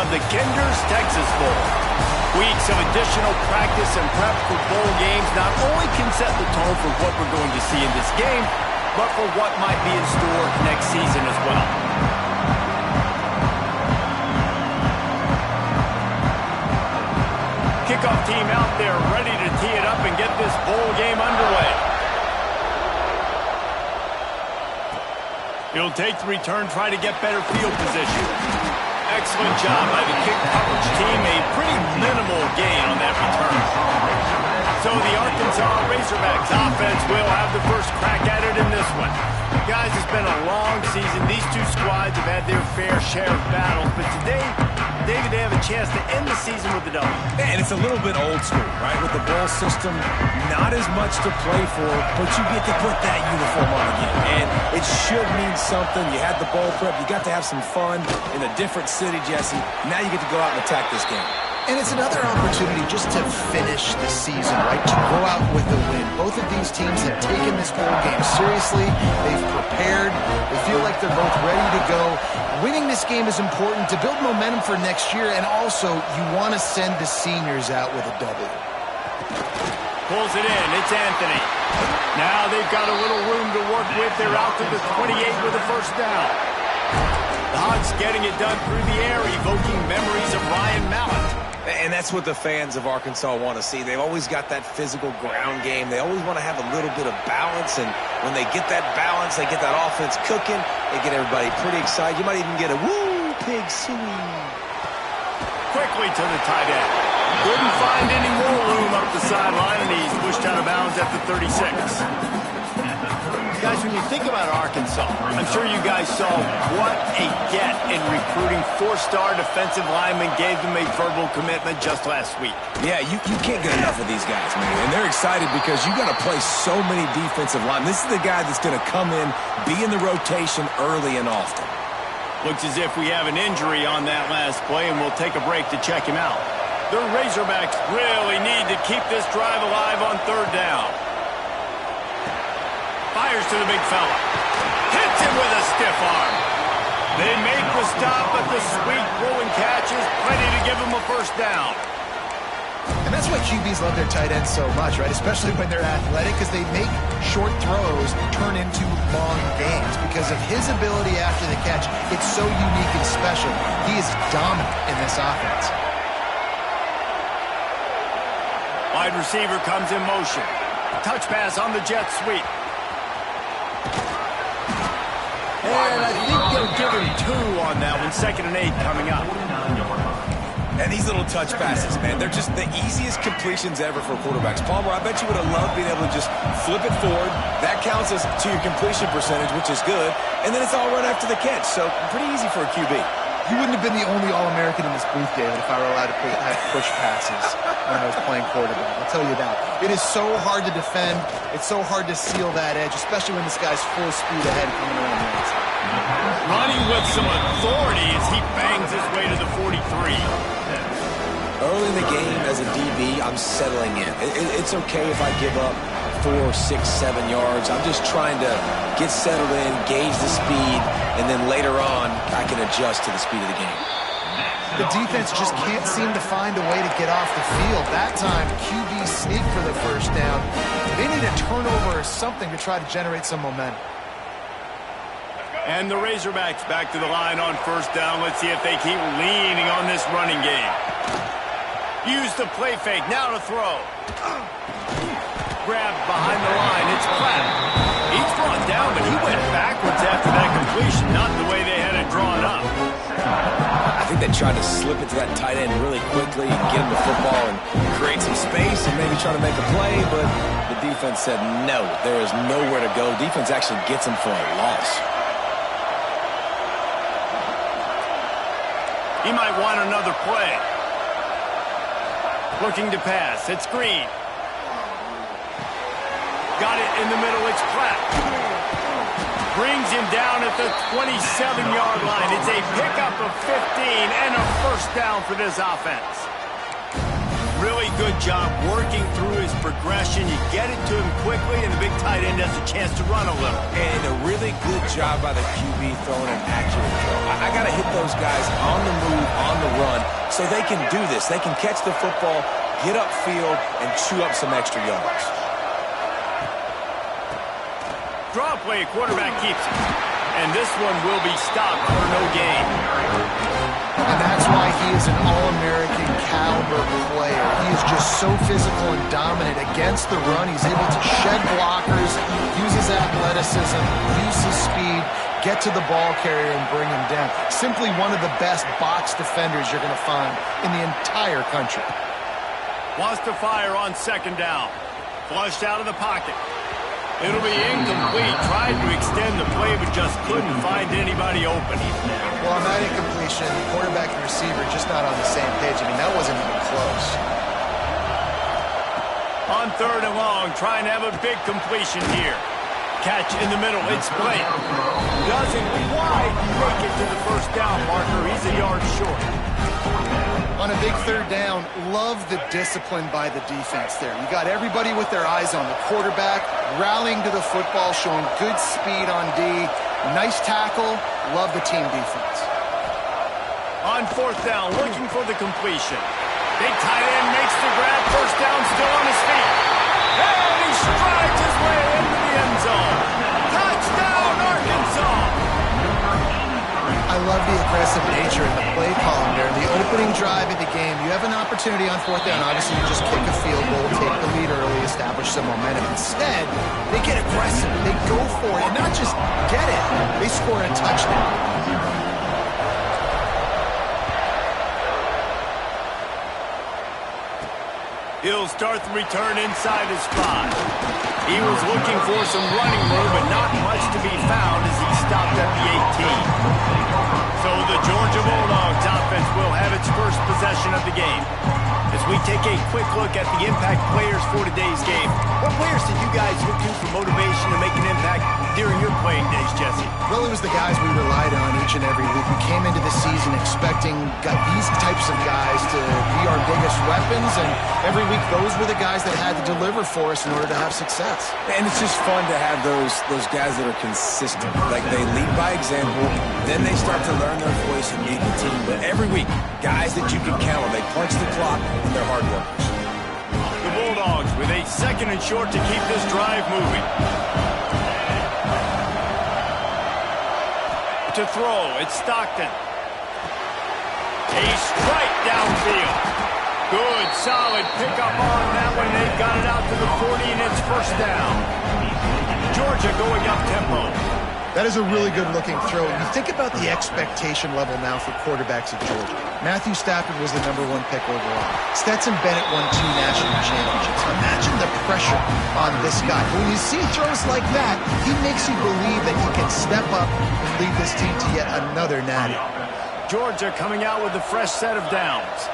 of the Kinder's Texas Bowl. Weeks of additional practice and prep for bowl games not only can set the tone for what we're going to see in this game, but for what might be in store next season as well. Kickoff team out there ready to tee it up and get this bowl game underway. He'll take the return, try to get better field position. Excellent job by the kick coverage team. A pretty minimal gain on that return. So the Arkansas Razorbacks offense will have the first crack at it in this one. Guys, it's been a long season. These two squads have had their fair share of battles, but today, David, they have a chance to end the season with a W. And it's a little bit old school, right? With the bowl system, not as much to play for, but you get to put that uniform on again. And it should mean something. You had the bowl prep. You got to have some fun in a different city, Jesse. Now you get to go out and attack this game. And it's another opportunity just to finish the season, right? To go out with a win. Both of these teams have taken this bowl game seriously. They've prepared. They feel like they're both ready to go. Winning this game is important to build momentum for next year, and also you want to send the seniors out with a W. Pulls it in. It's Anthony. Now they've got a little room to work with. They're out to the 28 with a first down. The Hogs getting it done through the air, evoking memories of Ryan Mallett. And that's what the fans of Arkansas want to see. They've always got that physical ground game. They always want to have a little bit of balance, and when they get that balance, they get that offense cooking, they get everybody pretty excited. You might even get a woo, pig suey. Quickly to the tight end. Couldn't find any more room up the sideline, and he's pushed out of bounds at the 36. Guys, when you think about Arkansas, I'm sure you guys saw what a get in recruiting. Four-star defensive linemen gave them a verbal commitment just last week. Yeah, you can't get enough of these guys, man. And they're excited because you got to play so many defensive linemen. This is the guy that's going to come in, be in the rotation early and often. Looks as if we have an injury on that last play, and we'll take a break to check him out. The Razorbacks really need to keep this drive alive on third down. Fires to the big fella. Hits him with a stiff arm. They make the stop, but the sweet rolling catch is plenty to give him a first down. And that's why QBs love their tight ends so much, right? Especially when they're athletic, because they make short throws turn into long gains. Because of his ability after the catch, it's so unique and special. He is dominant in this offense. Wide receiver comes in motion. Touch pass on the jet sweep. And I think they'll give him 2 on that one. 2nd and 8 coming up. And these little touch passes, man, they're just the easiest completions ever for quarterbacks. Palmer, I bet you would have loved being able to just flip it forward. That counts as to your completion percentage, which is good. And then it's all right after the catch. So pretty easy for a QB. You wouldn't have been the only All-American in this booth, David, if I were allowed to have push passes when I was playing quarterback. I'll tell you that. It is so hard to defend. It's so hard to seal that edge, especially when this guy's full speed ahead coming around the outside. Running with some authority as he bangs his way to the 43. Early in the game, as a DB, I'm settling in. It's okay if I give up 4, 6, 7 yards. I'm just trying to get settled in, gauge the speed, and then later on, I can adjust to the speed of the game. The defense just can't seem to find a way to get off the field. That time, QB sneak for the first down. They need a turnover or something to try to generate some momentum. And the Razorbacks back to the line on first down. Let's see if they keep leaning on this running game. Use the play fake. Now to throw. Grab behind the line. It's Pratt. He's brought down, but he went backwards after that completion, not the way they had it drawn up. I think they tried to slip it to that tight end really quickly and get him the football and create some space and maybe try to make a play, but the defense said no, there is nowhere to go. Defense actually gets him for a loss. He might want another play. Looking to pass. It's Green. Got it in the middle. It's Pratt. Brings him down at the 27-yard line. It's a pickup of 15 and a first down for this offense. Really good job working through his progression. You get it to him quickly, and the big tight end has a chance to run a little. And a really good job by the QB throwing an accurate throw. I got to hit those guys on the move, on the run, So they can do this. They can catch the football, get upfield, and chew up some extra yards. Draw play, quarterback keeps it. And this one will be stopped for no gain. And that's why he is an All-American caliber player. He is just so physical and dominant against the run. He's able to shed blockers, use his athleticism, use his speed, get to the ball carrier and bring him down. Simply one of the best box defenders you're going to find in the entire country. Wants to fire on second down. Flushed out of the pocket. It'll be incomplete. Tried to extend the play, but just couldn't find anybody open. Well, on that incompletion, quarterback and receiver just not on the same page. I mean, that wasn't even close. On third and long, trying to have a big completion here. Catch in the middle. It's Blake. Doesn't quite make it to the first down marker. He's a yard short. On a big third down, love the discipline by the defense there. You got everybody with their eyes on the quarterback, rallying to the football, showing good speed on D. Nice tackle. Love the team defense. On fourth down, looking for the completion. Big tight end makes the grab. First down, still on his feet. And he strides his way into the end zone. Touchdown, Arkansas! I love the aggressive nature in the play column there. The opening drive of the game, you have an opportunity on fourth down. Obviously, you just kick a field goal, take the lead early, establish some momentum. Instead, they get aggressive. They go for it. And not just get it, they score a touchdown. He'll start the return inside his 5. He was looking for some running room, but not much to be found as he stopped at the 18. So the Georgia Bulldogs offense will have its first possession of the game. As we take a quick look at the impact players for today's game, what players did you guys look to for motivation to make an impact during your playing days, Jesse? Well, it was the guys we relied on each and every week. We came into the season expecting these types of guys to be our biggest weapons, and every week those were the guys that had to deliver for us in order to have success. And it's just fun to have those guys that are consistent. Like, they lead by example, then they start to learn their voice and lead the team. But every week, guys that you can count on, they punch the clock, and they're hard workers. The Bulldogs with a second and short to keep this drive moving. To throw, it's Stockton. A strike downfield. Good, solid pickup on that one. They've got it out to the 40, and it's first down. Georgia going up tempo. That is a really good-looking throw. You think about the expectation level now for quarterbacks at Georgia. Matthew Stafford was the #1 pick overall. Stetson Bennett won 2 national championships. Imagine the pressure on this guy. When you see throws like that, he makes you believe that he can step up and lead this team to yet another natty. Georgia coming out with a fresh set of downs.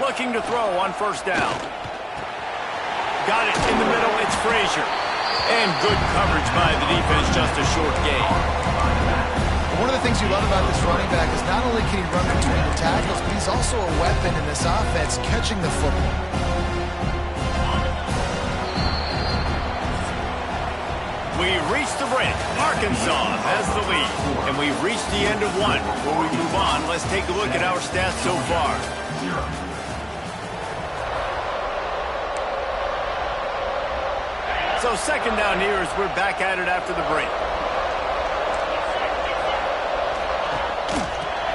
Looking to throw on first down. Got it in the middle, it's Frazier. And good coverage by the defense, just a short gain. One of the things you love about this running back is not only can he run between the tackles, but he's also a weapon in this offense, catching the football. We reached the break. Arkansas has the lead. And we've reached the end of one. Before we move on, let's take a look at our stats so far. So second down here as we're back at it after the break.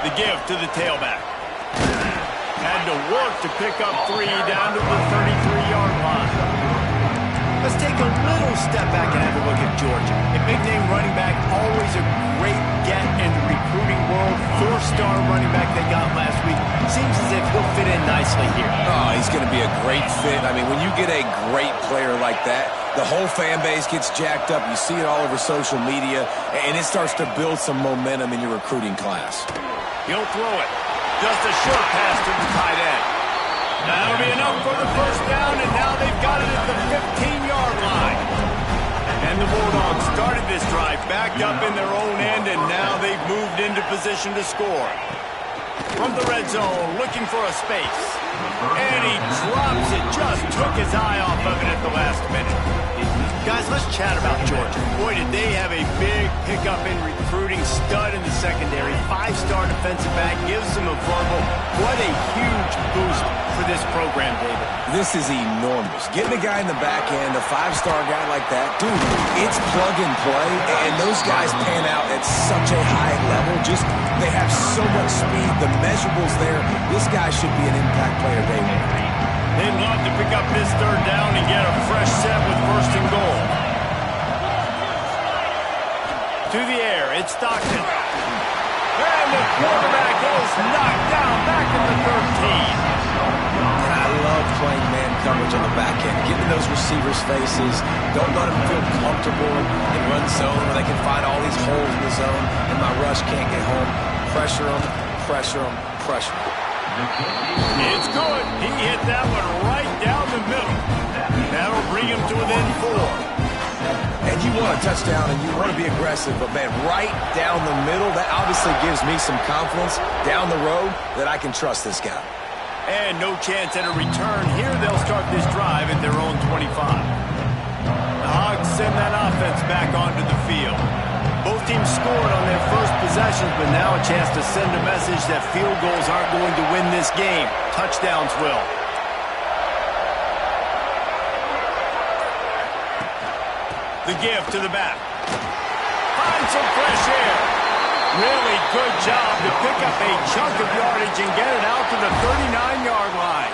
The give to the tailback. Had to work to pick up 3 down to the 33-yard line. Let's take a little step back and have a look at Georgia. A big-name running back, always a great get in the recruiting world. 4-star running back they got last week. Seems as if he'll fit in nicely here. Oh, he's going to be a great fit. I mean, when you get a great player like that, the whole fan base gets jacked up. You see it all over social media, and it starts to build some momentum in your recruiting class. He'll throw it. Just a short pass to the tight end. That'll be enough for the first down, and now they've got it at the 15-yard line. And the Bulldogs started this drive backed up in their own end, and now they've moved into position to score. From the red zone, looking for a space. And he drops it, just took his eye off of it at the last minute. Guys, let's chat about Georgia. Boy, did they have a big pickup in recruiting. Stud in the secondary. 5-star defensive back. Gives them a verbal. What a huge boost for this program, David. This is enormous. Getting a guy in the back end, a 5-star guy like that, dude, it's plug and play, and those guys pan out at such a high level. Just, they have so much speed. The measurables there. This guy should be an impact player day one. They'd love to pick up this 3rd down and get a fresh set with 1st and goal. To the air, it's Stockton. And the quarterback is knocked down back at the 13. I love playing man coverage on the back end. Getting those receivers' faces. Don't let them feel comfortable in run zone where they can find all these holes in the zone and my rush can't get home. Pressure them, pressure them, pressure them. It's good. He hit that one right down the middle. That'll bring him to within 4. And you want a touchdown and you want to be aggressive, but man, right down the middle, that obviously gives me some confidence down the road that I can trust this guy. And no chance at a return. Here they'll start this drive at their own 25. The Hogs send that offense back onto the field. Both teams scored on their first possessions, but now a chance to send a message that field goals aren't going to win this game. Touchdowns will. The give to the back. Find some fresh air. Really good job to pick up a chunk of yardage and get it out to the 39-yard line.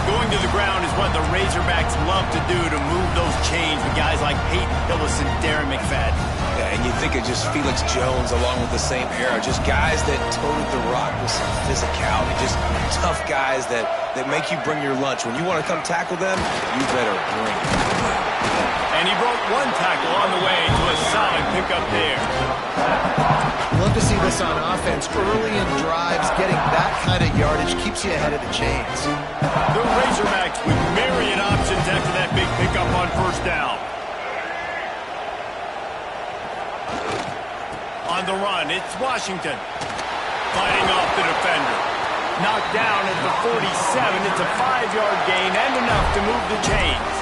Going to the ground is what the Razorbacks love to do to move those chains with guys like Peyton Hillis and Darren McFadden. Yeah, and you think of just Felix Jones along with the same era, just guys that toted the rock with some physicality, just tough guys that make you bring your lunch. When you want to come tackle them, you better bring it. And he broke one tackle on the way to a solid pickup there. Love to see this on offense. Early in drives, getting that kind of yardage keeps you ahead of the chains. The Razorbacks with myriad options after that big pickup on 1st down. On the run, it's Washington. Fighting off the defender. Knocked down at the 47. It's a 5-yard gain and enough to move the chains.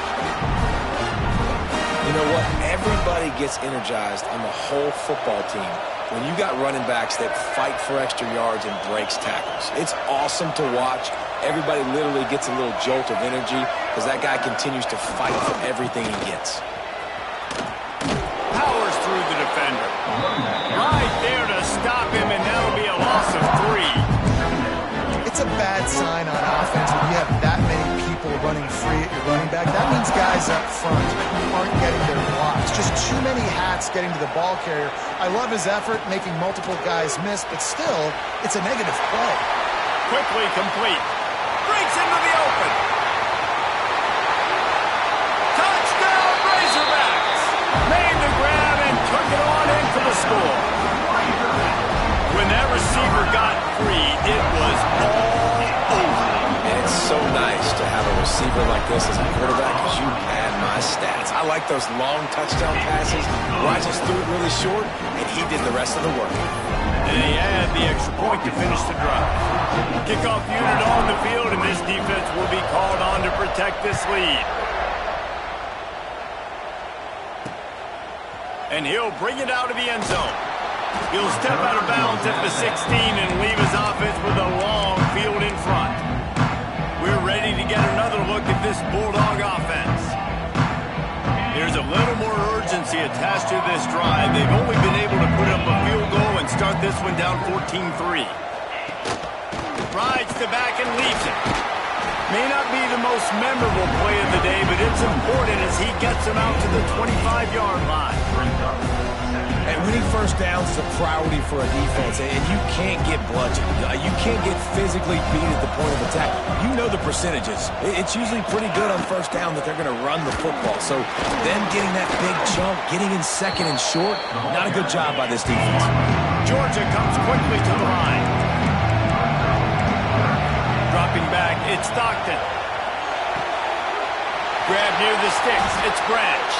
You know what? Everybody gets energized on the whole football team when you got running backs that fight for extra yards and breaks tackles. It's awesome to watch. Everybody literally gets a little jolt of energy because that guy continues to fight for everything he gets. Powers through the defender. Right there to stop him, and that'll be a loss of 3. It's a bad sign on offense when you have that many people running free at your running back. That means guys up front aren't getting their blocks. Just too many hats getting to the ball carrier. I love his effort, making multiple guys miss, but still, it's a negative play. Quickly complete. Breaks into the open. Touchdown, Razorbacks! Made the grab and took it on in for the score. When that receiver got free, it was all over. And it's so nice to have a receiver like this as a quarterback because you pad my stats. I like those long touchdown passes where I just threw it really short and he did the rest of the work. And they add the extra point to finish the drive. Kickoff unit on the field, and this defense will be called on to protect this lead. And he'll bring it out of the end zone. He'll step out of bounds at the 16 and leave his offense with a long field in front. We're ready to get another look at this Bulldog offense. There's a little more urgency attached to this drive. They've only been able to put up a field goal and start this one down 14-3. Rides the back and leaves it. May not be the most memorable play of the day, but it's important as he gets him out to the 25-yard line. And winning first downs is a priority for a defense, and you can't get bludgeoned. You can't get physically beat at the point of attack. You know the percentages. It's usually pretty good on first down that they're going to run the football. So them getting that big chunk, getting in second and short, not a good job by this defense. Georgia comes quickly to the line. Dropping back, it's Stockton. Grab near the sticks, it's Branch.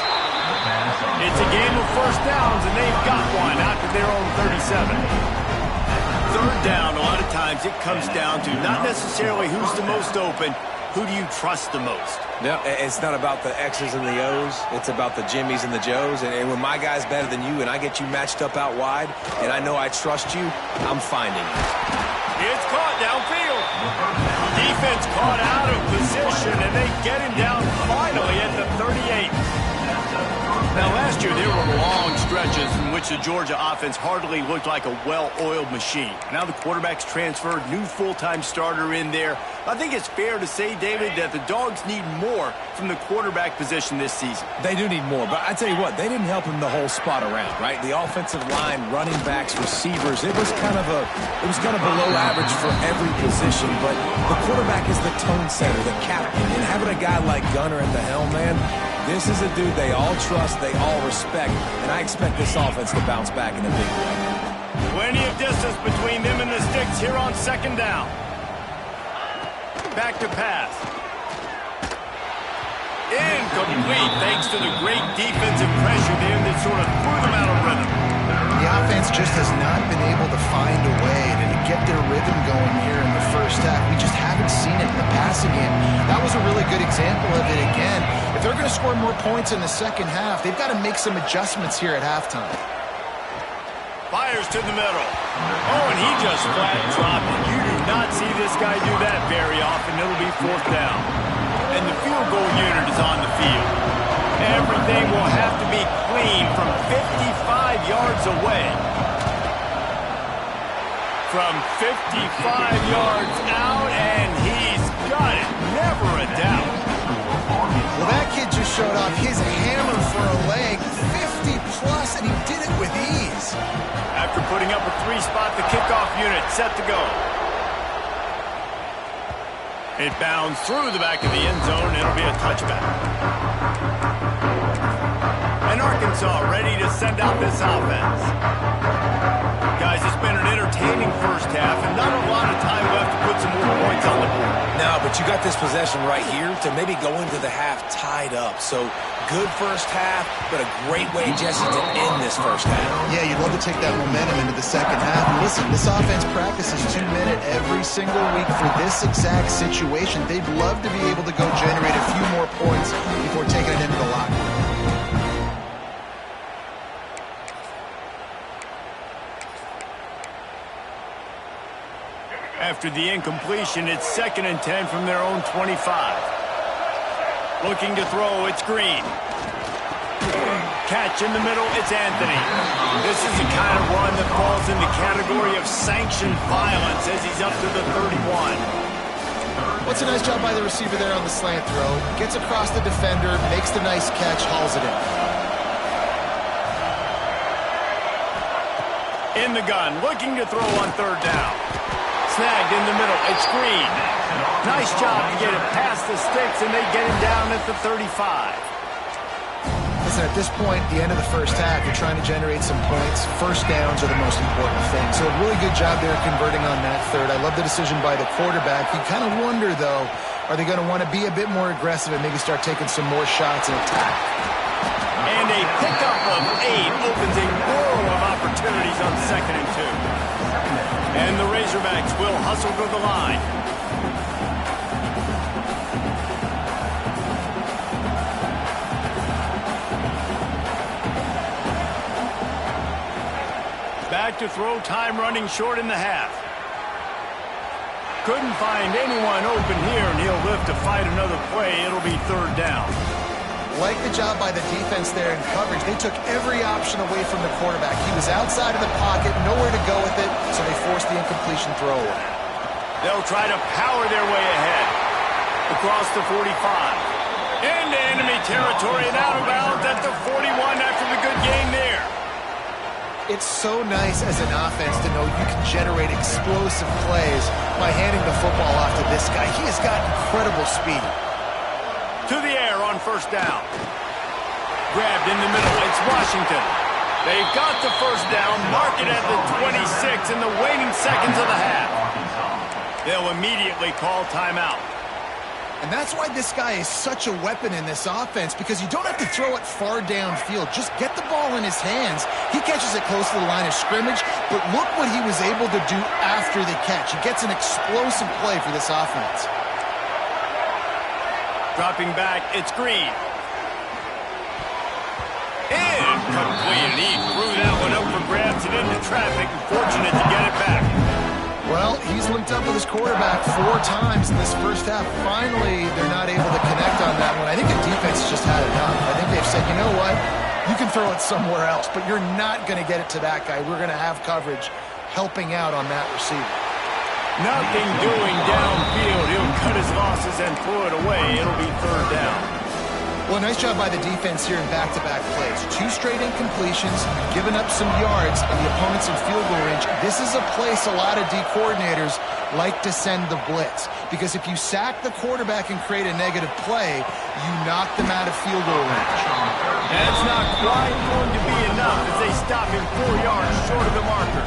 It's a game of first downs, and they've got one out to their own 37. Third down, a lot of times it comes down to not necessarily who's the most open, who do you trust the most? No, it's not about the X's and the O's. It's about the Jimmys and the Joes. And when my guy's better than you and I get you matched up out wide and I know I trust you, I'm finding you. It's caught downfield. Defense caught out of position, and they get him down finally at the 38. Now, last year, there were long stretches in which the Georgia offense hardly looked like a well-oiled machine. Now the quarterback's transferred, new full-time starter in there. I think it's fair to say, David, that the Dogs need more from the quarterback position this season. They do need more, but I tell you what, they didn't help him the whole spot around, right? The offensive line, running backs, receivers, it was kind of below average for every position, but the quarterback is the tone setter, the captain, and having a guy like Gunner at the helm, man, this is a dude they all trust, they all respect, and I expect this offense to bounce back in a big way. Plenty of distance between them and the sticks here on second down. Back to pass. Incomplete, thanks to the great defensive pressure there that sort of threw them out of rhythm. The offense just has not been able to find a way to get their rhythm going here in the first half. We just haven't seen it in the passing game. That was a really good example of it again. If they're going to score more points in the second half, they've got to make some adjustments here at halftime. Fires to the middle. Oh, and he just flat dropped it. You do not see this guy do that very often. It'll be fourth down. And the field goal unit is on the field. Everything will have to be clean from 55 yards away. From 55 yards out, and he's got it. Never a doubt. Well, that kid just showed off his hammer for a leg. 50-plus, and he did it with ease. After putting up a three-spot, the kickoff unit set to go. It bounds through the back of the end zone. It'll be a touchback. And Arkansas ready to send out this offense. Guys, it's been an entertaining first half, and not a lot of time left to put some more points on the board. No, but you got this possession right here to maybe go into the half tied up. So good first half, but a great way, Jesse, to end this first half. Yeah, you'd love to take that momentum into the second half. And listen, this offense practices 2-minute every single week for this exact situation. They'd love to be able to go generate a few more points before taking it into the locker room. After the incompletion, it's 2nd and 10 from their own 25. Looking to throw, it's Green. Catch in the middle, it's Anthony. This is the kind of run that falls in the category of sanctioned violence as he's up to the 31. What's a nice job by the receiver there on the slant throw. Gets across the defender, makes the nice catch, hauls it in. In the gun, looking to throw on third down. Snagged in the middle, it's Green. Nice job to get it past the sticks, and they get him down at the 35. Listen, at this point, the end of the first half, you're trying to generate some points. First downs are the most important thing. So a really good job there converting on that third. I love the decision by the quarterback. You kind of wonder, though, are they going to want to be a bit more aggressive and maybe start taking some more shots and attack? And a pickup of 8 opens a world of opportunities on 2nd and 2. And the Razorbacks will hustle to the line. Back to throw, time running short in the half. Couldn't find anyone open here, and he'll live to fight another play. It'll be third down. Like the job by the defense there in coverage. They took every option away from the quarterback. He was outside of the pocket, nowhere to go with it, so they forced the incompletion throw away. They'll try to power their way ahead. Across the 45. Into enemy territory and out of bounds at the 41 after the good game there. It's so nice as an offense to know you can generate explosive plays by handing the football off to this guy. He has got incredible speed. To the air on first down. Grabbed in the middle, it's Washington. They've got the first down, mark it at the 26 in the waning seconds of the half. They'll immediately call timeout. And that's why this guy is such a weapon in this offense, because you don't have to throw it far downfield. Just get the ball in his hands. He catches it close to the line of scrimmage, but look what he was able to do after the catch. He gets an explosive play for this offense. Dropping back, it's Green. Incomplete. He threw that one up for grabs and into traffic, and fortunate to get it back. Well, he's linked up with his quarterback 4 times in this first half. Finally, they're not able to connect on that one. I think the defense just had enough. I think they've said, you know what? You can throw it somewhere else, but you're not going to get it to that guy. We're going to have coverage helping out on that receiver. Nothing doing downfield. He'll cut his losses and throw it away. It'll be 3rd down. Well, nice job by the defense here in back-to-back plays. 2 straight incompletions, giving up some yards, and the opponent's in field goal range. This is a place a lot of D coordinators like to send the blitz, because if you sack the quarterback and create a negative play, you knock them out of field goal range. That's not quite going to be enough as they stop him 4 yards short of the marker.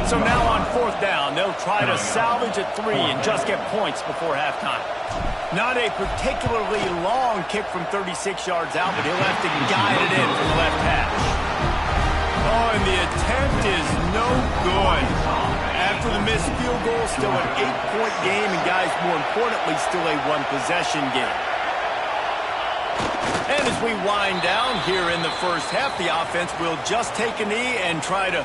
So now on 4th down, they'll try to salvage a 3 and just get points before halftime. Not a particularly long kick from 36 yards out, but he'll have to guide it in from the left hash. Oh, and the attempt is no good. After the missed field goal, still an 8-point game, and guys, more importantly, still a 1-possession game. And as we wind down here in the first half, the offense will just take a knee and try to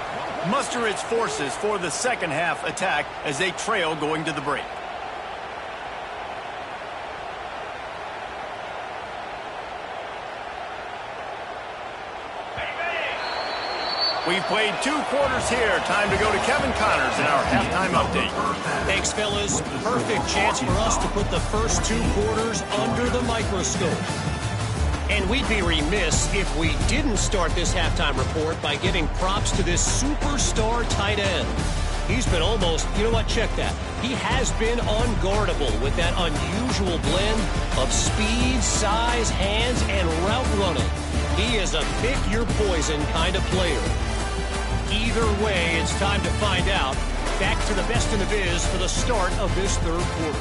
muster its forces for the second half attack as they trail going to the break. We've played 2 quarters here. Time to go to Kevin Connors in our halftime update. Thanks, fellas. Perfect chance for us to put the first 2 quarters under the microscope. And we'd be remiss if we didn't start this halftime report by giving props to this superstar tight end. He's been almost, you know what, check that. He has been unguardable with that unusual blend of speed, size, hands, and route running. He is a pick-your-poison kind of player. Either way, it's time to find out. Back to the best in the biz for the start of this 3rd quarter.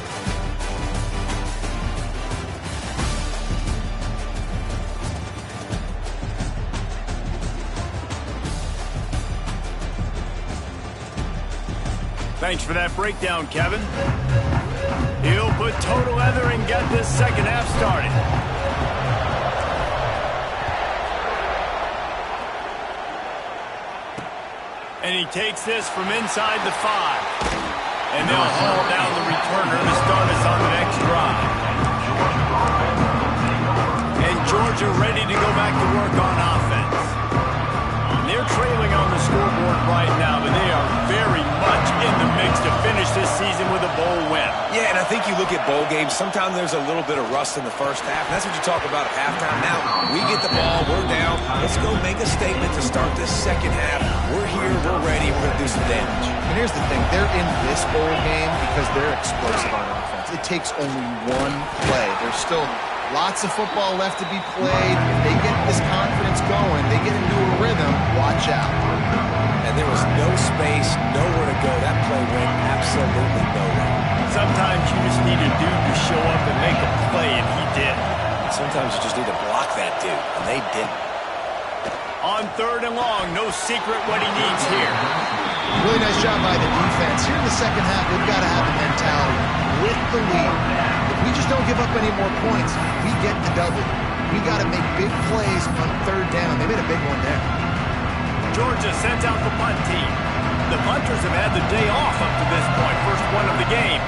Thanks for that breakdown, Kevin. He'll put total leather and get this second half started. And he takes this from inside the 5. And they'll haul down the returner to start us on the next drive. And Georgia ready to go back to work on offense. And they're trailing on the scoreboard right now, but they are very much in the mix to finish this season with a bowl win. Yeah, and I think you look at bowl games, sometimes there's a little bit of rust in the first half, and that's what you talk about at halftime. Now, we get the ball, we're down, let's go make a statement to start this second half. We're here, we're ready, we're going to do some damage. And here's the thing, they're in this bowl game because they're explosive on offense. It takes only 1 play. There's still lots of football left to be played. If they get this confidence going, they get into a rhythm, watch out. And there was no space, nowhere to go. That play went absolutely nowhere. Sometimes you just need a dude to show up and make a play, and he did. Sometimes you just need to block that dude, and they didn't. On 3rd and long, no secret what he needs here. Really nice job by the defense. Here in the second half, they've got to have a mentality with the lead. If we just don't give up any more points, we get the double. We got to make big plays on 3rd down. They made a big one there. Georgia sends out the punt team. The punters have had the day off up to this point. First one of the game.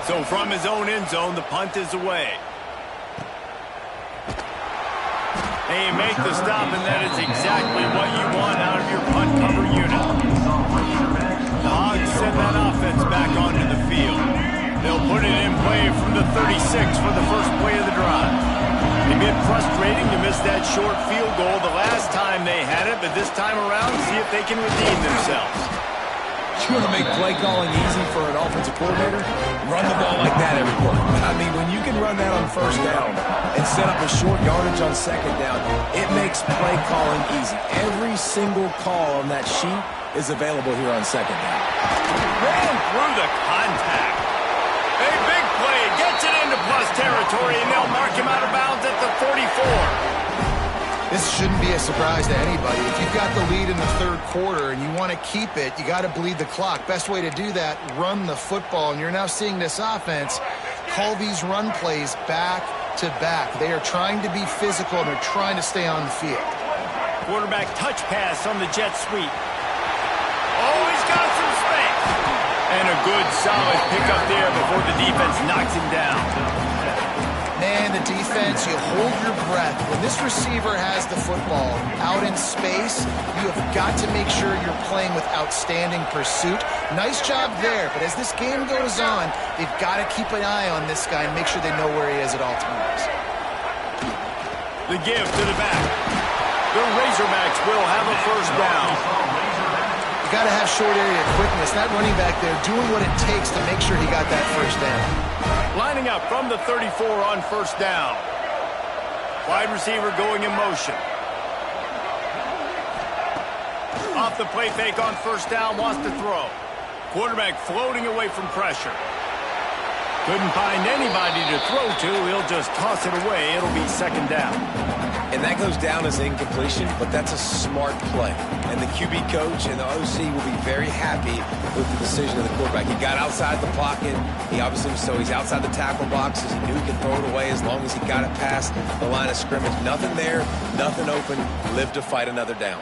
So from his own end zone, the punt is away. And you make the stop, and that is exactly what you want out of your punt cover unit. The Hogs send that offense back onto the field. They'll put it in play from the 36 for the first play of the drive. It'd been frustrating to miss that short field goal the last time they had it, but this time around, see if they can redeem themselves. You want to make play calling easy for an offensive coordinator? Run the ball like that everywhere. I mean, when you can run that on 1st down and set up a short yardage on 2nd down, it makes play calling easy. Every single call on that sheet is available here on 2nd down. Ran through the contact. A big play gets it into plus territory, and they'll mark him out of bounds at the 44. This shouldn't be a surprise to anybody. If you've got the lead in the 3rd quarter and you want to keep it, you got to bleed the clock. Best way to do that, run the football. And you're now seeing this offense call these run plays back to back. They are trying to be physical, and they're trying to stay on the field. Quarterback touch pass on the jet sweep. Oh, he's got some space. And a good, solid pickup there before the defense knocks him down. Man, the defense, you hold your breath. When this receiver has the football out in space, you have got to make sure you're playing with outstanding pursuit. Nice job there, but as this game goes on, they've got to keep an eye on this guy and make sure they know where he is at all times. The give to the back. The Razorbacks will have a first down. You got to have short area quickness. That running back there doing what it takes to make sure he got that first down. Lining up from the 34 on first down. Wide receiver going in motion. Off the play fake on first down, wants to throw. Quarterback floating away from pressure. Couldn't find anybody to throw to. He'll just toss it away. It'll be second down. And that goes down as incompletion, but that's a smart play. And the QB coach and the OC will be very happy with the decision of the quarterback. He got outside the pocket. He obviously, so he's outside the tackle boxes. He knew he could throw it away as long as he got it past the line of scrimmage. Nothing there, nothing open. Live to fight another down.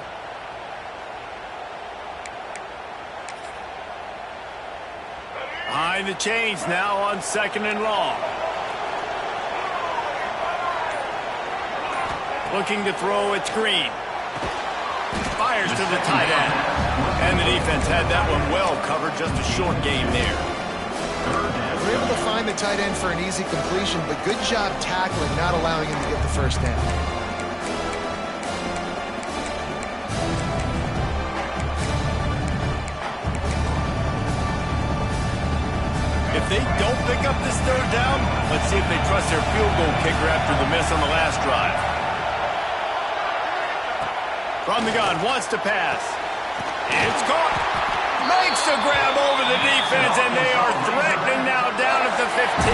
Behind the chains now on second and long. Looking to throw, it's Green. Fires to the tight end. And the defense had that one well covered, just a short game there. They were able to find the tight end for an easy completion, but good job tackling, not allowing him to get the first down. If they don't pick up this third down, let's see if they trust their field goal kicker after the miss on the last drive. From the gun, wants to pass. It's caught. Makes a grab over the defense, and they are threatening now down at the 15.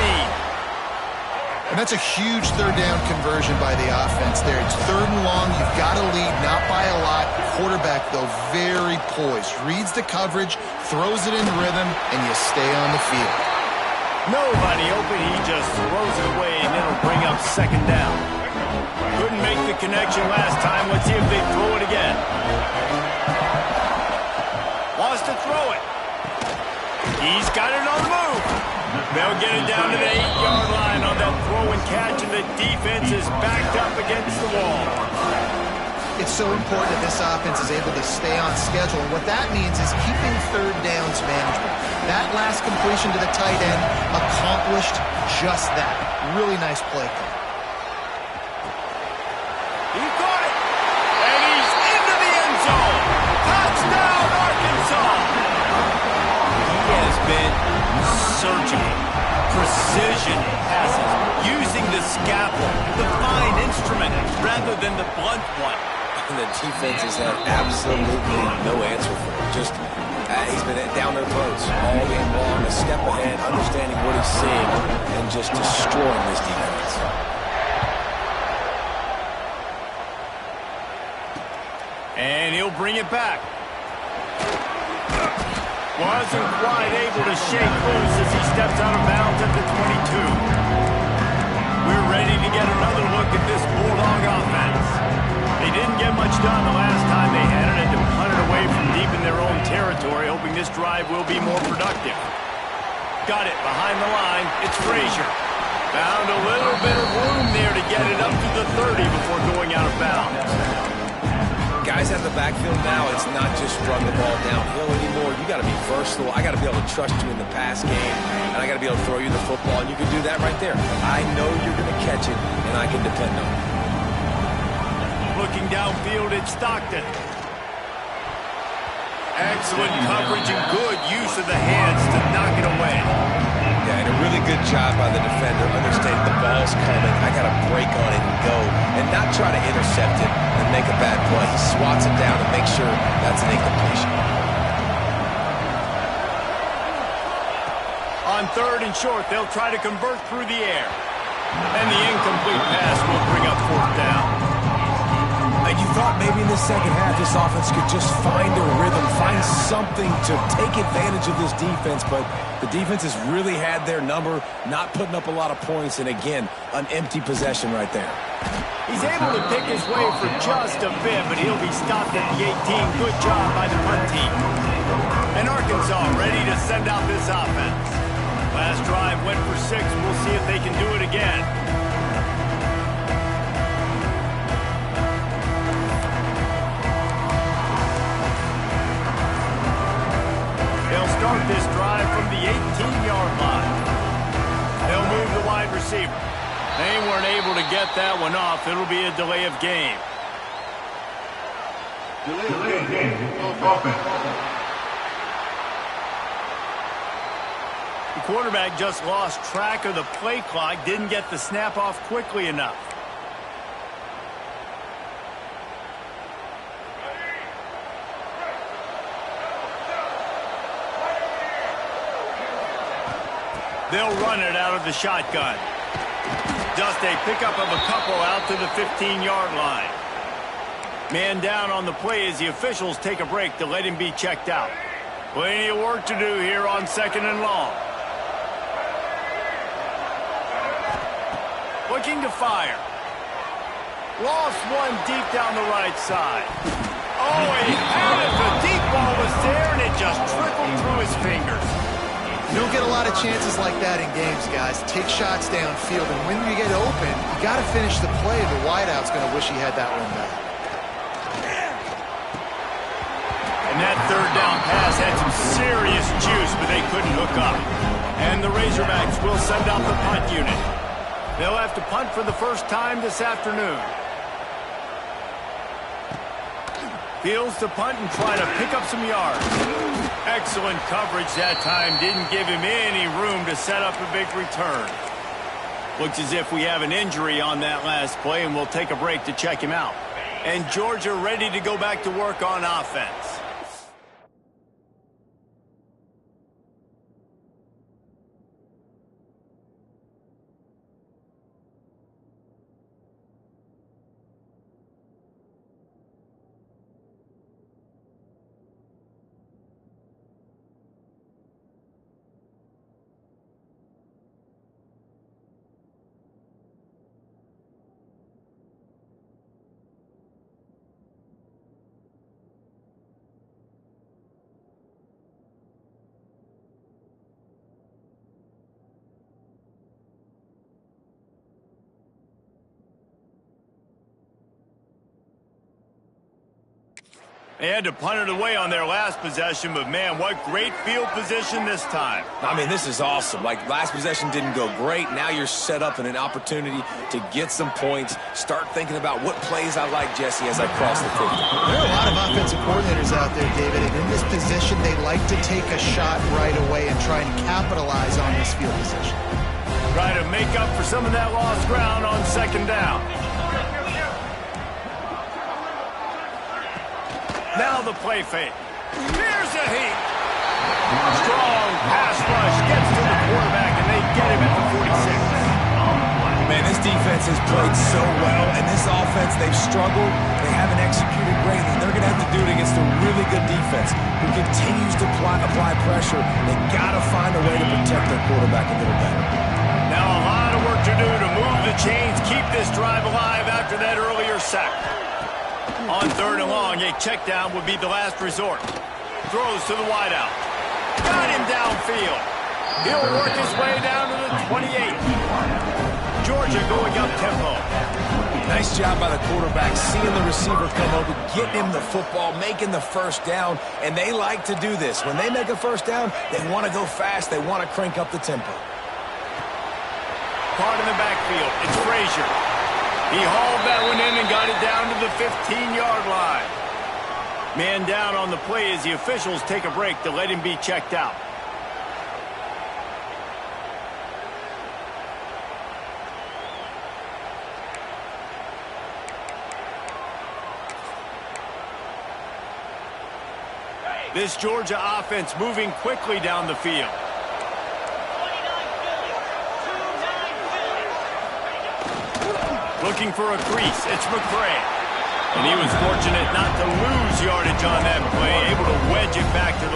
And that's a huge third down conversion by the offense there. It's third and long. You've got to lead, not by a lot. Quarterback, though, very poised. Reads the coverage, throws it in rhythm, and you stay on the field. Nobody open. He just throws it away, and it'll bring up second down. Couldn't make the connection last time. Let's see if they throw it again. Wants to throw it. He's got it on the move. They'll get it down to the 8-yard line on that throw and catch, and the defense is backed up against the wall. It's so important that this offense is able to stay on schedule. And what that means is keeping third downs manageable. That last completion to the tight end accomplished just that. Really nice play call. He caught it. And he's into the end zone. Touchdown, Arkansas. He has been surgical. Precision passes. Using the scalpel, the fine instrument, rather than the blunt one. And the defense has had absolutely no answer for him. Just, he's been down their throats all game long, a step ahead, understanding what he's seeing, and just destroying this defense. And he'll bring it back. Wasn't quite able to shake loose as he steps out of bounds at the 22. We're ready to get another look at this Bulldog offense. They didn't get much done the last time they had it, and to punt it away from deep in their own territory, hoping this drive will be more productive. Got it behind the line. It's Frazier. Found a little bit of room there to get it up to the 30 before going out of bounds. Guys have the backfield now. It's not just run the ball downhill anymore. You got to be versatile. I got to be able to trust you in the pass game, and I got to be able to throw you the football, and you can do that right there. I know you're going to catch it, and I can depend on it. Looking downfield, it's Stockton. Excellent coverage and good use of the hands to knock it away. Yeah, and a really good job by the defender, understanding the ball's coming. I got to break on it and go, and not try to intercept it and make a bad play. He swats it down and makes sure that's an incompletion. On third and short, they'll try to convert through the air. And the incomplete pass will bring up fourth down. And you thought maybe in the second half this offense could just find a rhythm, find something to take advantage of this defense, but the defense has really had their number, not putting up a lot of points, and again, an empty possession right there. He's able to pick his way for just a bit, but he'll be stopped at the 18. Good job by the punt team. And Arkansas ready to send out this offense. Last drive went for 6. We'll see if they can do it again. They'll start this drive from the 18-yard line. They'll move the wide receiver. They weren't able to get that one off. It'll be a delay of game. Delay of game. Offense. The quarterback just lost track of the play clock, didn't get the snap off quickly enough. They'll run it out of the shotgun. Just a pickup of a couple out to the 15-yard line. Man down on the play as the officials take a break to let him be checked out. Plenty of work to do here on 2nd and long. Looking to fire. Lost one deep down the right side. Oh, he had it. The deep ball was there, and it just trickled through his fingers. You don't get a lot of chances like that in games, guys. Take shots downfield, and when you get open, you got to finish the play. The wideout's going to wish he had that one back. And that third down pass had some serious juice, but they couldn't hook up. And the Razorbacks will send out the punt unit. They'll have to punt for the first time this afternoon. Fields to punt and try to pick up some yards. Excellent coverage that time. Didn't give him any room to set up a big return. Looks as if we have an injury on that last play, and we'll take a break to check him out. And Georgia ready to go back to work on offense. They had to punt it away on their last possession, but man, what great field position this time. I mean, this is awesome. Like, last possession didn't go great. Now you're set up in an opportunity to get some points. Start thinking about what plays I like, Jesse, as I cross the 50. There are a lot of offensive coordinators out there, David, and in this position, they like to take a shot right away and try and capitalize on this field position. Try to make up for some of that lost ground on 2nd down. Now the play fake. Here's a heat. Strong pass rush gets to the quarterback, and they get him at the 46. Man, this defense has played so well, and this offense, they've struggled. They haven't executed greatly. They're going to have to do it against a really good defense who continues to apply pressure. They got to find a way to protect their quarterback a little better. Now a lot of work to do to move the chains, keep this drive alive after that earlier sack. On 3rd and long, a check down would be the last resort. Throws to the wideout. Got him downfield. He'll work his way down to the 28. Georgia going up tempo. Nice job by the quarterback, seeing the receiver come over, getting him the football, making the first down, and they like to do this. When they make a first down, they want to go fast. They want to crank up the tempo. Caught in the backfield. It's Frazier. He hauled that one in and got it down to the 15-yard line. Man down on the play as the officials take a break to let him be checked out. This Georgia offense moving quickly down the field. Looking for a crease. It's McCray. And he was fortunate not to lose yardage on that play, able to wedge it back to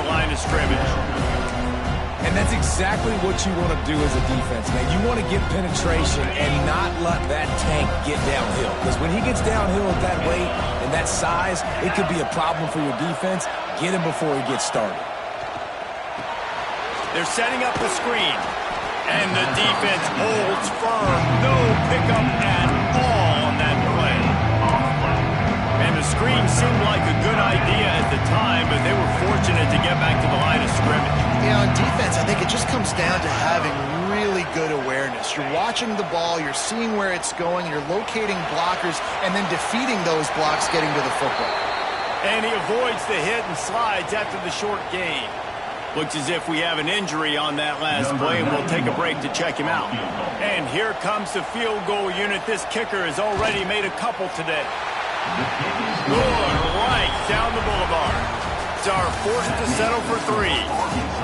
exactly what you want to do as a defense, man. You want to get penetration and not let that tank get downhill. Because when he gets downhill at that weight and that size, it could be a problem for your defense. Get him before he gets started. They're setting up the screen. And the defense holds firm. No pickup at all on that play. And the screen seemed like a good idea at the time, but they were fortunate to get back to the line of scrimmage. Yeah, on defense, I think it just comes down to having really good awareness. You're watching the ball, you're seeing where it's going, you're locating blockers, and then defeating those blocks getting to the football. And he avoids the hit and slides after the short gain. Looks as if we have an injury on that last play, and we'll take a break to check him out. And here comes the field goal unit. This kicker has already made a couple today. Good right down the boulevard. Are forced to settle for 3.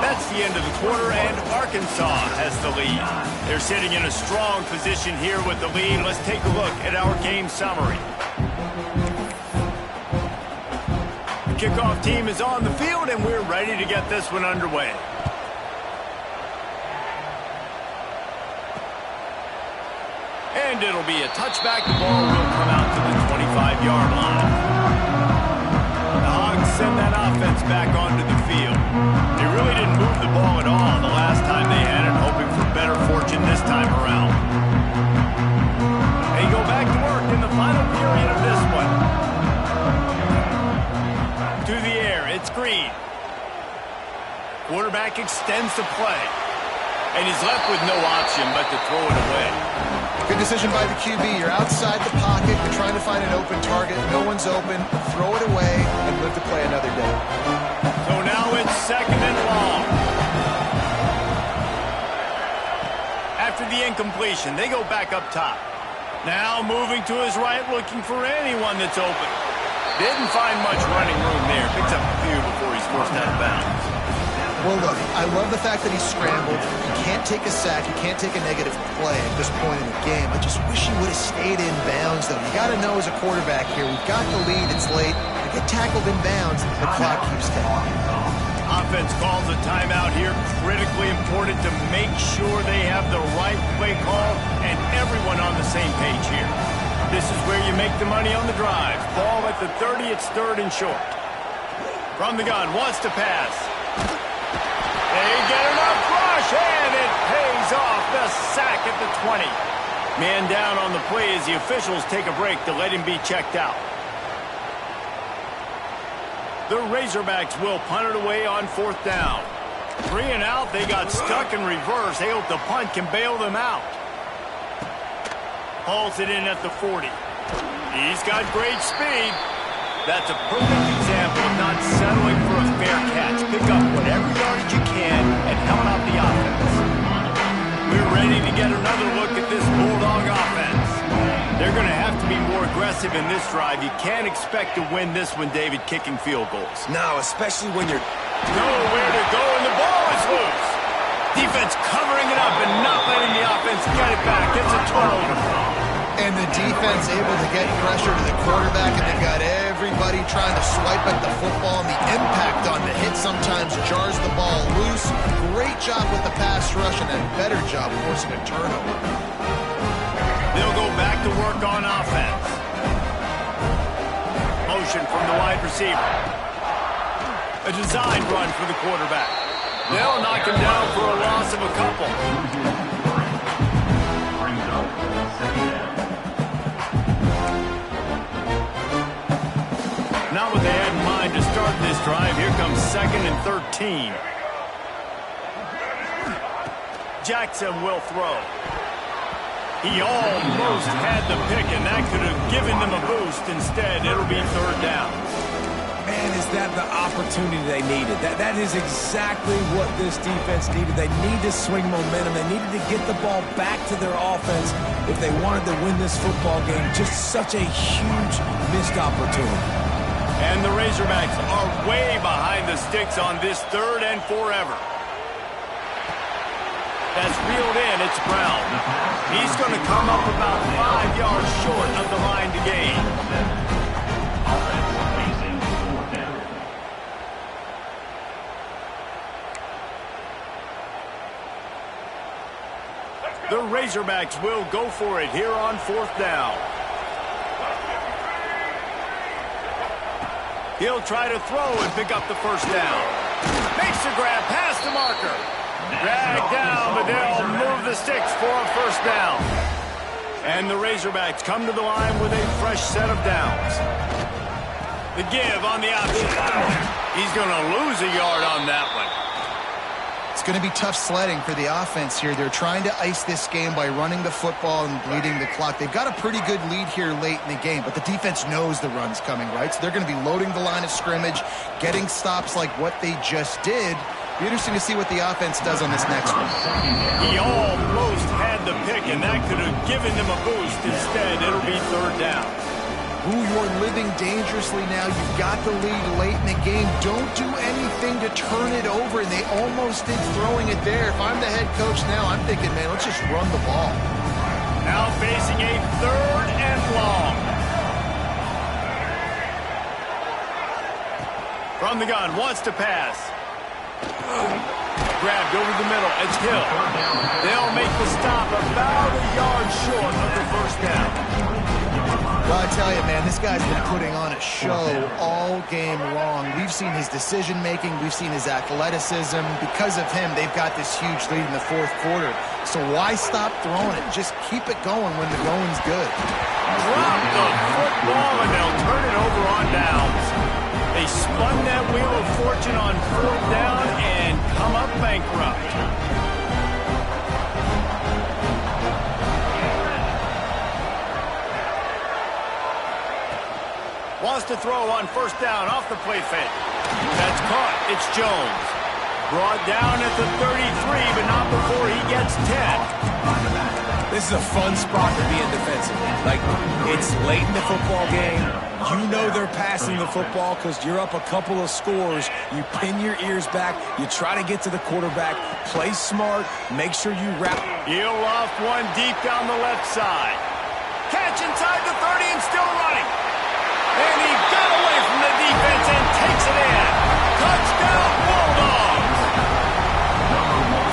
That's the end of the quarter, and Arkansas has the lead. They're sitting in a strong position here with the lead. Let's take a look at our game summary. The kickoff team is on the field, and we're ready to get this one underway. And it'll be a touchback. The ball will come out to the 25-yard line. The Hogs send that offense back onto the field. They really didn't move the ball at all the last time they had it, hoping for better fortune this time around. They go back to work in the final period of this one. To the air, it's Green. Quarterback extends the play. And he's left with no option but to throw it away. Good decision by the QB. You're outside the pocket. You're trying to find an open target. No one's open. Throw it away and live to play another day. So now it's 2nd and long. After the incompletion, they go back up top. Now moving to his right, looking for anyone that's open. Didn't find much running room there. Picks up a few before he's forced out of bounds. Well, look, I love the fact that he scrambled. You can't take a sack. You can't take a negative play at this point in the game. I just wish he would have stayed in bounds, though. You got to know as a quarterback here, we've got the lead. It's late. To get tackled in bounds, the clock keeps ticking. Offense calls a timeout here. Critically important to make sure they have the right play call and everyone on the same page here. This is where you make the money on the drive. Ball at the 30. It's 3rd and short. From the gun, wants to pass. They get enough rush, and it pays off. The sack at the 20. Man down on the play as the officials take a break to let him be checked out. The Razorbacks will punt it away on 4th down. 3 and out. They got stuck in reverse. They hope the punt can bail them out. Hauls it in at the 40. He's got great speed. That's a perfect example of not settling for a fair catch. Pick up whatever yardage you can and help out the offense. We're ready to get another look at this Bulldog offense. They're going to have to be more aggressive in this drive. You can't expect to win this one, David, kicking field goals. No, especially when you're nowhere to go and the ball is loose. Defense covering it up and not letting the offense get it back. It's a turnover. And the defense able to get pressure to the quarterback, and they've got everybody trying to swipe at the football, and the impact on the hit sometimes jars the ball loose. Great job with the pass rush, and a better job forcing a turnover. They'll go back to work on offense. Motion from the wide receiver. A design run for the quarterback. They'll knock him down for a loss of a couple. Not what they had in mind to start this drive. Here comes 2nd and 13. Jackson will throw. He almost had the pick, and that could have given them a boost. Instead, it'll be 3rd down. Man, is that the opportunity they needed? That is exactly what this defense needed. They need to swing momentum. They needed to get the ball back to their offense if they wanted to win this football game. Just such a huge missed opportunity. And the Razorbacks are way behind the sticks on this 3rd and forever. That's reeled in. It's Brown. He's going to come up about 5 yards short of the line to gain. The Razorbacks will go for it here on 4th down. He'll try to throw and pick up the first down. Makes the grab past the marker. Dragged down, but they'll move the sticks for a first down. And the Razorbacks come to the line with a fresh set of downs. The give on the option. He's going to lose a yard on that one. It's going to be tough sledding for the offense here. They're trying to ice this game by running the football and bleeding the clock. They've got a pretty good lead here late in the game, but the defense knows the run's coming, right? So they're going to be loading the line of scrimmage, getting stops like what they just did. Be interesting to see what the offense does on this next one. He almost had the pick, and that could have given them a boost. Instead, it'll be 3rd down. Ooh, you're living dangerously now. You've got the lead late in the game. Don't do anything to turn it over, and they almost did throwing it there. If I'm the head coach now, I'm thinking, man, let's just run the ball. Now facing a 3rd and long. From the gun, wants to pass. Grabbed over the middle. It's Hill. They'll make the stop about a yard short of the first down. Well, I tell you, man, this guy's been putting on a show all game long. We've seen his decision-making. We've seen his athleticism. Because of him, they've got this huge lead in the 4th quarter. So why stop throwing it? Just keep it going when the going's good. Drop the football, and they'll turn it over on downs. They spun that wheel of fortune on 4th down and come up bankrupt. Wants to throw on 1st down off the play fake. That's caught. It's Jones. Brought down at the 33, but not before he gets 10. This is a fun spot to be in defensively. Like, it's late in the football game. You know they're passing the football because you're up a couple of scores. You pin your ears back. You try to get to the quarterback. Play smart. Make sure you wrap. He'll off one deep down the left side. Catch inside the 30 and still running. And he got away from the defense and takes it in. Touchdown, Bulldogs!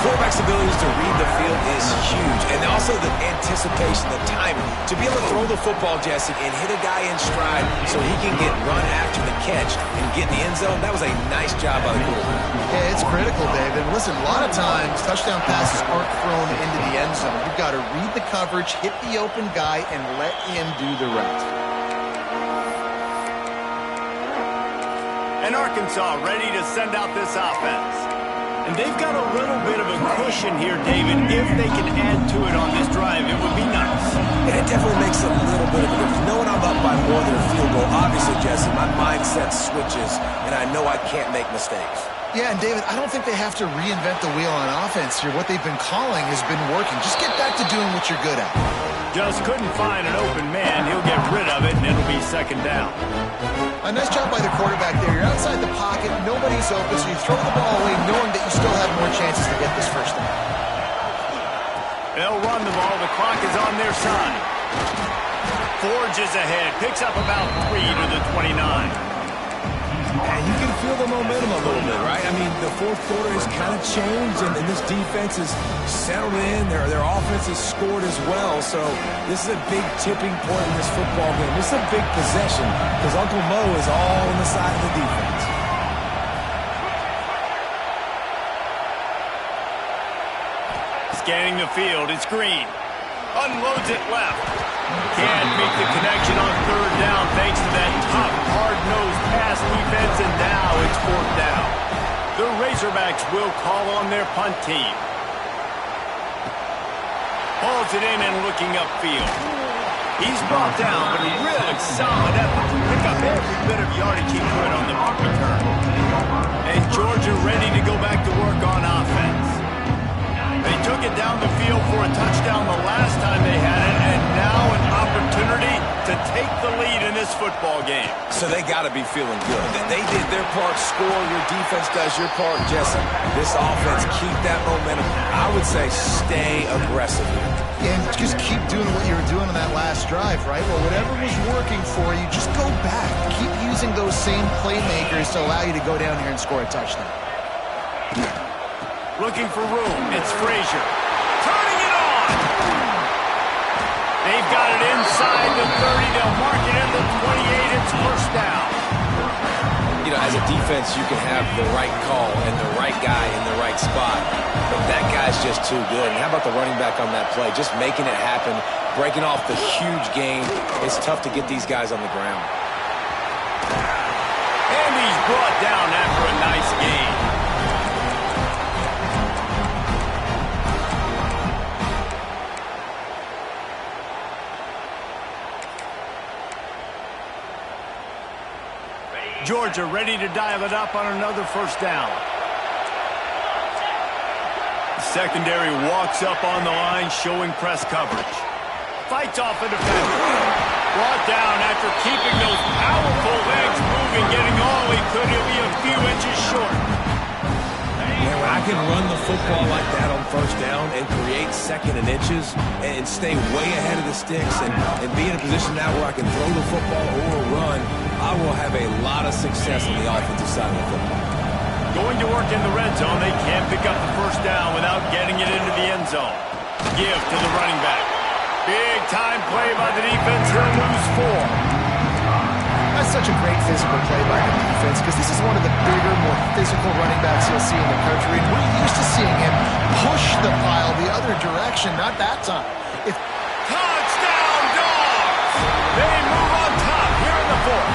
Quarterback's abilities to read the field is huge. And also the anticipation, the timing. To be able to throw the football, Jesse, and hit a guy in stride so he can get run after the catch and get in the end zone, that was a nice job by the quarterback. Yeah, it's critical, David. Listen, a lot of times, touchdown passes aren't thrown into the end zone. You've got to read the coverage, hit the open guy, and let him do the rest. And Arkansas ready to send out this offense. And they've got a little bit of a cushion here, David. If they can add to it on this drive, it would be nice. And it definitely makes a little bit of a difference. Knowing I'm up by more than a field goal, obviously, Jesse, my mindset switches, and I know I can't make mistakes. Yeah, and David, I don't think they have to reinvent the wheel on offense here. What they've been calling has been working. Just get back to doing what you're good at. Just couldn't find an open man. He'll get rid of it, and it'll be 2nd down. A nice job by the quarterback there. You're outside the pocket, nobody's open, so you throw the ball away knowing that you still have more chances to get this first down. They'll run the ball. The clock is on their side. Forges ahead. Picks up about 3 to the 29. And you can feel the momentum a little bit, right? I mean, the 4th quarter has kind of changed, and this defense is settled in. Their offense has scored as well, so this is a big tipping point in this football game. This is a big possession because Uncle Mo is all on the side of the defense. Scanning the field, it's Green. Unloads it left. Can't make the connection on 3rd down thanks to that tough, hard-nosed pass defense, and now it's 4th down. The Razorbacks will call on their punt team. Hauls it in and looking upfield. He's brought down, but a really solid effort to pick up every bit of yardage he could on the punt return. And Georgia ready to go back to work on offense. They took it down the field for a touchdown the last time they had it, and now an opportunity to take the lead in this football game. So they got to be feeling good. They did their part, score, your defense does your part, Jesse. This offense, keep that momentum. I would say stay aggressive here. And just keep doing what you were doing on that last drive, right? Well, whatever was working for you, just go back. Keep using those same playmakers to allow you to go down here and score a touchdown. Looking for room. It's Frazier. Turning it on. one. They've got it inside the 30. They'll mark it at the 28. It's first down. You know, as a defense, you can have the right call and the right guy in the right spot, but that guy's just too good. And how about the running back on that play? Just making it happen, breaking off the huge gain. It's tough to get these guys on the ground. And he's brought down after a nice gain. Georgia ready to dial it up on another first down. Secondary walks up on the line, showing press coverage. Fights off a defender. Brought down after keeping those powerful legs moving, getting all he could. He'll be a few inches short. Man, when I can run the football like that on first down and create second and inches and stay way ahead of the sticks and be in a position now where I can throw the football or run, I will have a lot of success on the offensive side of the football. Going to work in the red zone. They can't pick up the first down without getting it into the end zone. Give to the running back. Big time play by the defense. He'll lose 4. That's such a great physical play by the defense because this is one of the bigger, more physical running backs you'll see in the country. And we're used to seeing him push the pile the other direction, not that time. Touchdown, Dogs! They move on top here in the 4th.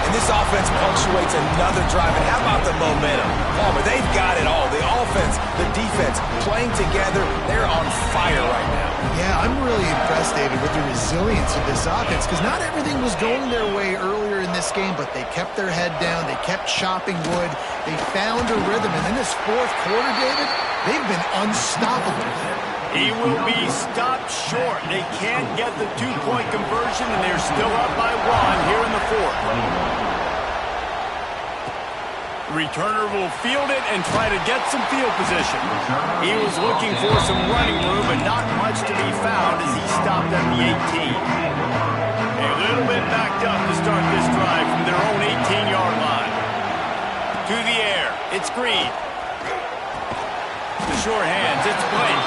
And this offense punctuates another drive. And how about the momentum? Palmer, they've got it all. The offense, the defense, playing together. They're on fire right now. Yeah, I'm really impressed, David, with the resilience of this offense because not everything was going their way earlier in this game, but they kept their head down. They kept chopping wood. They found a rhythm. And in this 4th quarter, David, they've been unstoppable. He will be stopped short. They can't get the 2-point conversion, and they're still up by 1 here in the 4th. Returner will field it and try to get some field position. He was looking for some running room, but not much to be found as he stopped at the 18. A little bit backed up to start this drive from their own 18-yard line. To the air, it's Green. The short hands, it's Blake.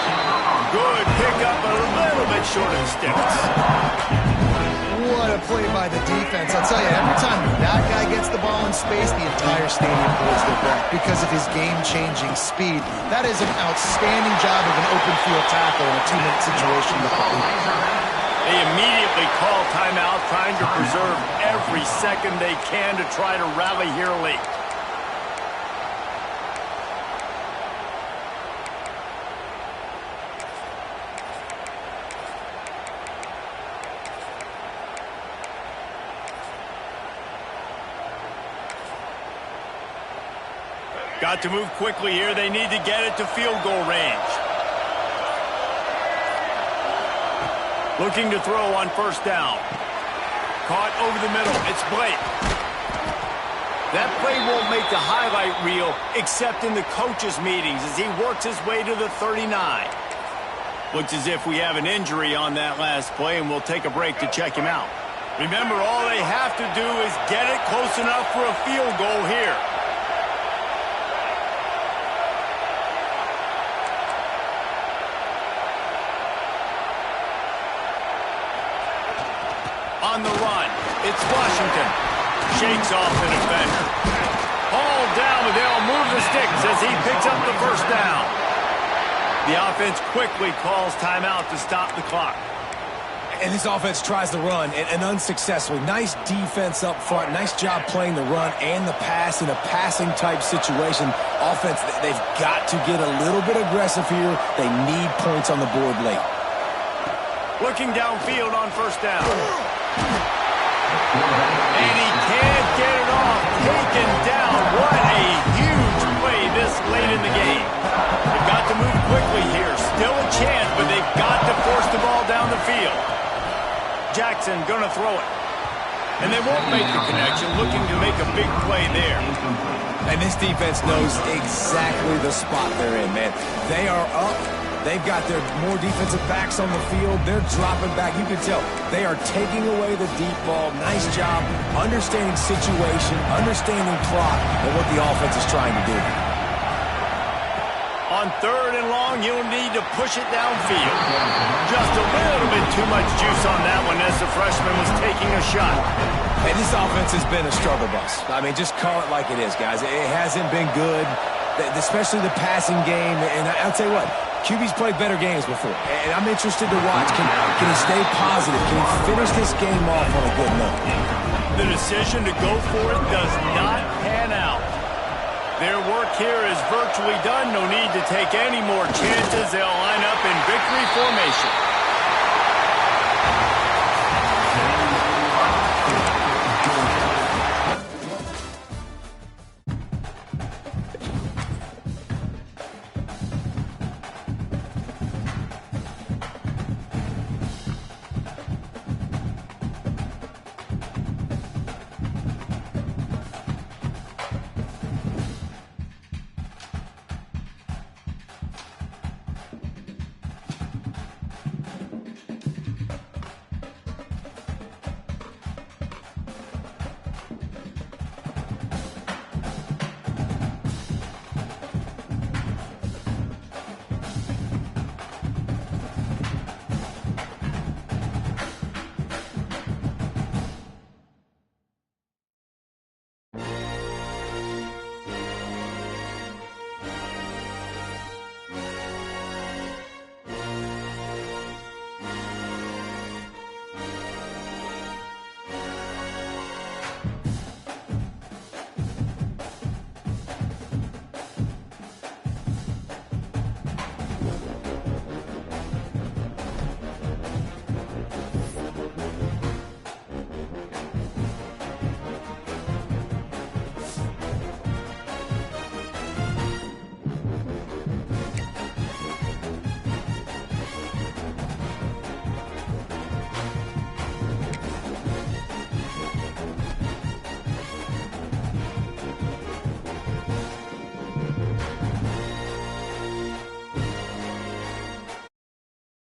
Good pickup, but a little bit short of the sticks. What a play by the defense. I'll tell you, every time that guy gets the ball in space, the entire stadium pulls their breath because of his game-changing speed. That is an outstanding job of an open field tackle in a 2-minute situation. They immediately call timeout, trying to preserve every second they can to try to rally here late. Got to move quickly here. They need to get it to field goal range. Looking to throw on first down. Caught over the middle. It's Blake. That play won't make the highlight reel except in the coaches' meetings as he works his way to the 39. Looks as if we have an injury on that last play, and we'll take a break to check him out. Remember, all they have to do is get it close enough for a field goal here. On the run, it's Washington. Shakes off the defender. Hauled down, but they'll move the sticks as he picks up the first down. The offense quickly calls timeout to stop the clock. And this offense tries to run, and unsuccessfully. Nice defense up front. Nice job playing the run and the pass in a passing-type situation. Offense, they've got to get a little bit aggressive here. They need points on the board late. Looking downfield on first down. And he can't get it off. Taken down. What a huge play this late in the game. They've got to move quickly here. Still a chance, but they've got to force the ball down the field. Jackson going to throw it. And they won't make the connection. Looking to make a big play there. And this defense knows exactly the spot they're in, man. They are up. They've got their more defensive backs on the field. They're dropping back. You can tell they are taking away the deep ball. Nice job understanding situation, understanding clock, and what the offense is trying to do. On 3rd and long, you'll need to push it downfield. Just a little bit too much juice on that one as the freshman was taking a shot. Hey, this offense has been a struggle bus. I mean, just call it like it is, guys. It hasn't been good, especially the passing game. And I'll tell you what, QB's played better games before. And I'm interested to watch. Can he stay positive? Can he finish this game off on a good note? The decision to go for it does not pan out. Their work here is virtually done. No need to take any more chances. They'll line up in victory formation.